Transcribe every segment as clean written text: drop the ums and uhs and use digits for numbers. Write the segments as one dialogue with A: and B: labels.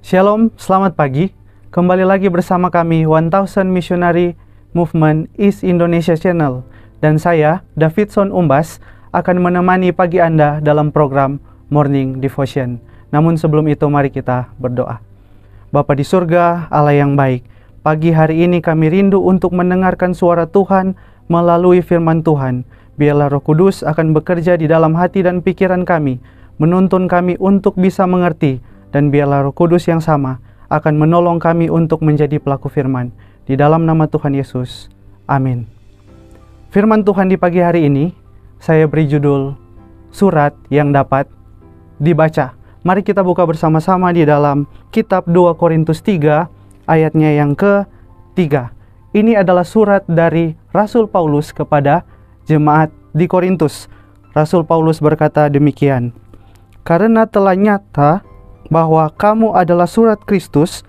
A: Shalom, selamat pagi. Kembali lagi bersama kami 1000 Missionary Movement East Indonesia Channel. Dan saya, Davidson Umbas, akan menemani pagi Anda dalam program Morning Devotion. Namun sebelum itu mari kita berdoa. Bapa di surga, Allah yang baik, pagi hari ini kami rindu untuk mendengarkan suara Tuhan melalui firman Tuhan. Biarlah Roh Kudus akan bekerja di dalam hati dan pikiran kami, menuntun kami untuk bisa mengerti, dan biarlah Roh Kudus yang sama akan menolong kami untuk menjadi pelaku firman. Di dalam nama Tuhan Yesus, amin. Firman Tuhan di pagi hari ini, saya beri judul, Surat yang dapat dibaca. Mari kita buka bersama-sama di dalam kitab 2 Korintus 3, ayatnya yang ke-3. Ini adalah surat dari Rasul Paulus kepada jemaat di Korintus. Rasul Paulus berkata demikian, "Karena telah nyata bahwa kamu adalah surat Kristus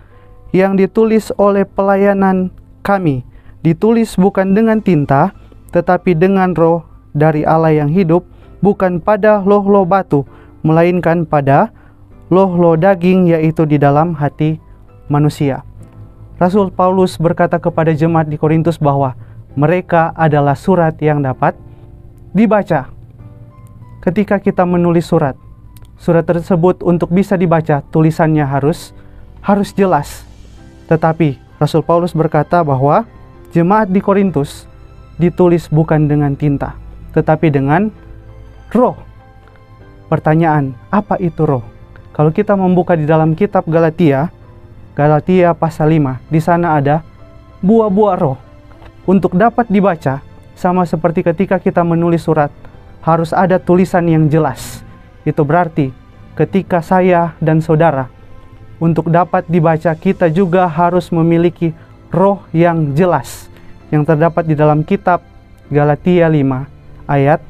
A: yang ditulis oleh pelayanan kami, ditulis bukan dengan tinta, tetapi dengan Roh dari Allah yang hidup, bukan pada loh-loh batu, melainkan pada loh-loh daging, yaitu di dalam hati manusia." Rasul Paulus berkata kepada jemaat di Korintus bahwa mereka adalah surat yang dapat dibaca. Ketika kita menulis surat tersebut untuk bisa dibaca, tulisannya harus jelas. Tetapi Rasul Paulus berkata bahwa jemaat di Korintus ditulis bukan dengan tinta, tetapi dengan Roh. Pertanyaan, apa itu Roh? Kalau kita membuka di dalam kitab Galatia pasal 5, di sana ada buah-buah Roh. Untuk dapat dibaca, sama seperti ketika kita menulis surat, harus ada tulisan yang jelas. Itu berarti ketika saya dan saudara untuk dapat dibaca, kita juga harus memiliki roh yang jelas yang terdapat di dalam kitab Galatia 5 ayat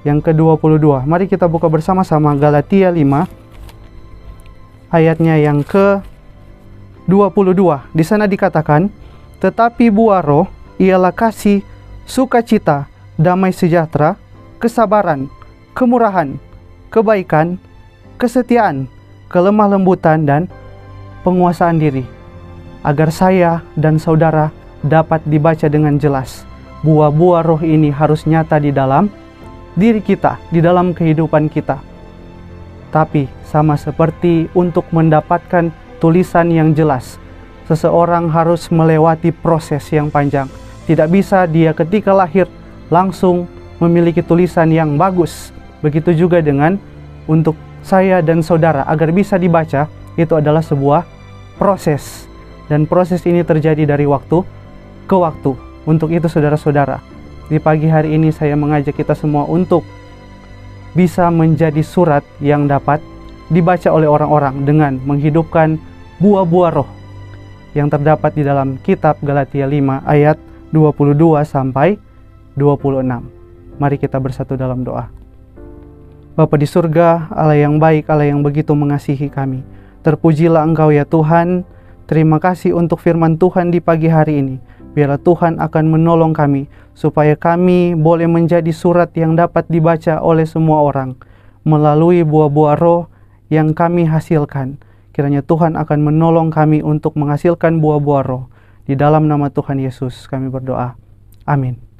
A: yang ke-22. Mari kita buka bersama-sama Galatia 5 ayatnya yang ke-22. Di sana dikatakan, "Tetapi buah roh ialah kasih, sukacita, damai sejahtera, kesabaran, kemurahan, kebaikan, kesetiaan, kelemah lembutan, dan penguasaan diri." Agar saya dan saudara dapat dibaca dengan jelas, buah-buah roh ini harus nyata di dalam diri kita, di dalam kehidupan kita. Tapi sama seperti untuk mendapatkan tulisan yang jelas, seseorang harus melewati proses yang panjang. Tidak bisa dia ketika lahir langsung memiliki tulisan yang bagus. Begitu juga dengan untuk saya dan saudara, agar bisa dibaca, itu adalah sebuah proses. Dan proses ini terjadi dari waktu ke waktu. Untuk itu saudara-saudara, di pagi hari ini saya mengajak kita semua untuk bisa menjadi surat yang dapat dibaca oleh orang-orang dengan menghidupkan buah-buah roh yang terdapat di dalam kitab Galatia 5 ayat 22 sampai 26. Mari kita bersatu dalam doa. Bapa di surga, Allah yang baik, Allah yang begitu mengasihi kami, terpujilah Engkau ya Tuhan. Terima kasih untuk firman Tuhan di pagi hari ini. Biarlah Tuhan akan menolong kami, supaya kami boleh menjadi surat yang dapat dibaca oleh semua orang, melalui buah-buah roh yang kami hasilkan. Kiranya Tuhan akan menolong kami untuk menghasilkan buah-buah roh. Di dalam nama Tuhan Yesus kami berdoa. Amin.